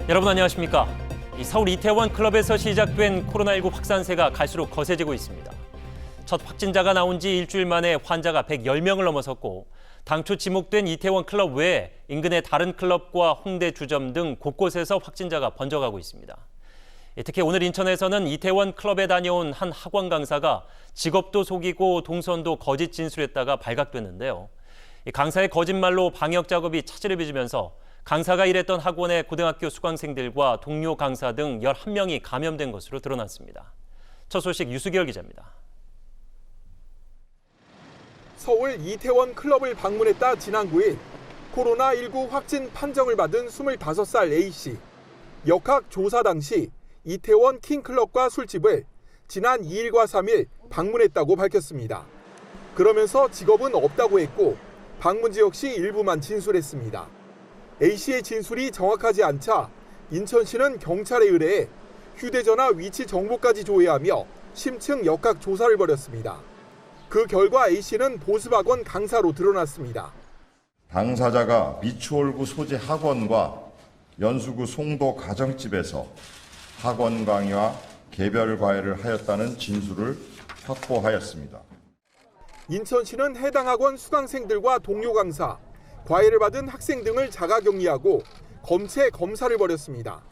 여러분 안녕하십니까? 서울 이태원 클럽에서 시작된 코로나19 확산세가 갈수록 거세지고 있습니다. 첫 확진자가 나온 지 일주일 만에 환자가 110명을 넘어섰고 당초 지목된 이태원 클럽 외에 인근의 다른 클럽과 홍대 주점 등 곳곳에서 확진자가 번져가고 있습니다. 특히 오늘 인천에서는 이태원 클럽에 다녀온 한 학원 강사가 직업도 속이고 동선도 거짓 진술했다가 발각됐는데요. 강사의 거짓말로 방역 작업이 차질을 빚으면서 강사가 일했던 학원의 고등학교 수강생들과 동료 강사 등 11명이 감염된 것으로 드러났습니다. 첫 소식 유수결 기자입니다. 서울 이태원 클럽을 방문했다 지난 9일 코로나19 확진 판정을 받은 25살 A씨. 역학 조사 당시 이태원 킹클럽과 술집을 지난 2일과 3일 방문했다고 밝혔습니다. 그러면서 직업은 없다고 했고 방문지 역시 일부만 진술했습니다. A씨의 진술이 정확하지 않자 인천시는 경찰에 의뢰해 휴대전화 위치 정보까지 조회하며 심층 역학 조사를 벌였습니다. 그 결과 A씨는 보습학원 강사로 드러났습니다. 당사자가 미추홀구 소재 학원과 연수구 송도 가정집에서 학원 강의와 개별 과외를 하였다는 진술을 확보하였습니다. 인천시는 해당 학원 수강생들과 동료 강사, 과외를 받은 학생 등을 자가격리하고 검체 검사를 벌였습니다.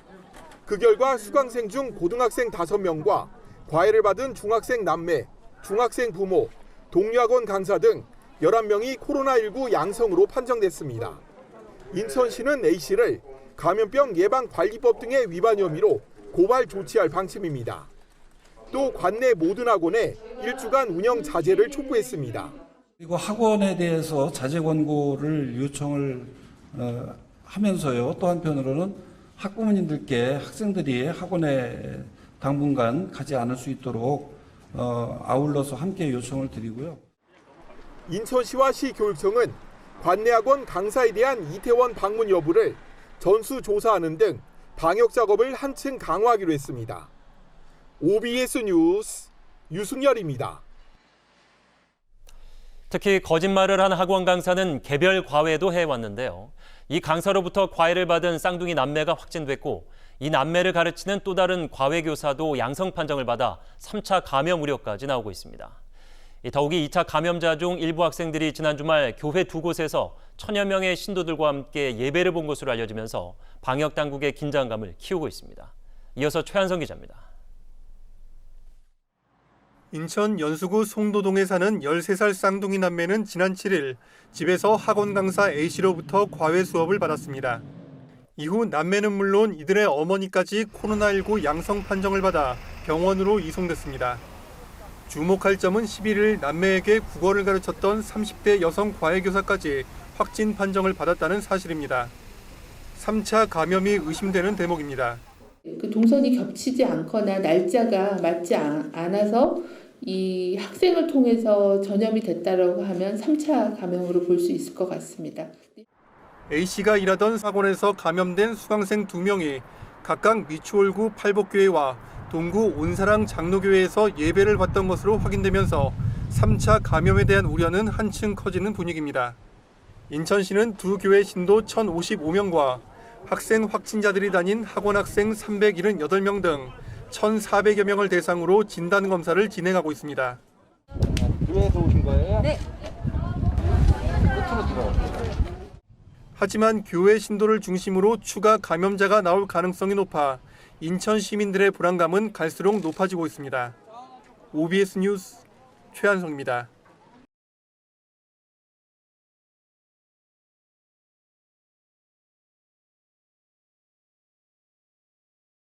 그 결과 수강생 중 고등학생 5명과 과외를 받은 중학생 남매, 중학생 부모, 동료 학원 강사 등 11명이 코로나19 양성으로 판정됐습니다. 인천시는 A씨를 감염병 예방관리법 등의 위반 혐의로 고발 조치할 방침입니다. 또 관내 모든 학원에 일주간 운영 자제를 촉구했습니다. 그리고 학원에 대해서 자제 권고를 요청을 하면서요. 또 한편으로는 학부모님들께 학생들이 학원에 당분간 가지 않을 수 있도록 아울러서 함께 요청을 드리고요. 인천시와 시교육청은 관내 학원 강사에 대한 이태원 방문 여부를 전수조사하는 등 방역 작업을 한층 강화하기로 했습니다. OBS 뉴스 유승열입니다. 특히 거짓말을 한 학원 강사는 개별 과외도 해왔는데요. 이 강사로부터 과외를 받은 쌍둥이 남매가 확진됐고 이 남매를 가르치는 또 다른 과외 교사도 양성 판정을 받아 3차 감염 우려까지 나오고 있습니다. 더욱이 2차 감염자 중 일부 학생들이 지난 주말 교회 두 곳에서 1000여 명의 신도들과 함께 예배를 본 것으로 알려지면서 방역 당국의 긴장감을 키우고 있습니다. 이어서 최한성 기자입니다. 인천 연수구 송도동에 사는 13살 쌍둥이 남매는 지난 7일 집에서 학원 강사 A씨로부터 과외 수업을 받았습니다. 이후 남매는 물론 이들의 어머니까지 코로나19 양성 판정을 받아 병원으로 이송됐습니다. 주목할 점은 11일 남매에게 국어를 가르쳤던 30대 여성 과외교사까지 확진 판정을 받았다는 사실입니다. 3차 감염이 의심되는 대목입니다. 그 동선이 겹치지 않거나 날짜가 맞지 않아서 이 학생을 통해서 전염이 됐다라고 하면 3차 감염으로 볼 수 있을 것 같습니다. A씨가 일하던 학원에서 감염된 수강생 2명이 각각 미추홀구 팔복교회와 동구 온사랑 장로교회에서 예배를 받던 것으로 확인되면서 3차 감염에 대한 우려는 한층 커지는 분위기입니다. 인천시는 두 교회 신도 1,055명과 학생 확진자들이 다닌 학원 학생 378명 등 1,400여 명을 대상으로 진단검사를 진행하고 있습니다. 교회에서 오신 거예요? 네. 끝으로 들어가세요. 하지만 교회 신도를 중심으로 추가 감염자가 나올 가능성이 높아 인천 시민들의 불안감은 갈수록 높아지고 있습니다. OBS 뉴스 최한성입니다.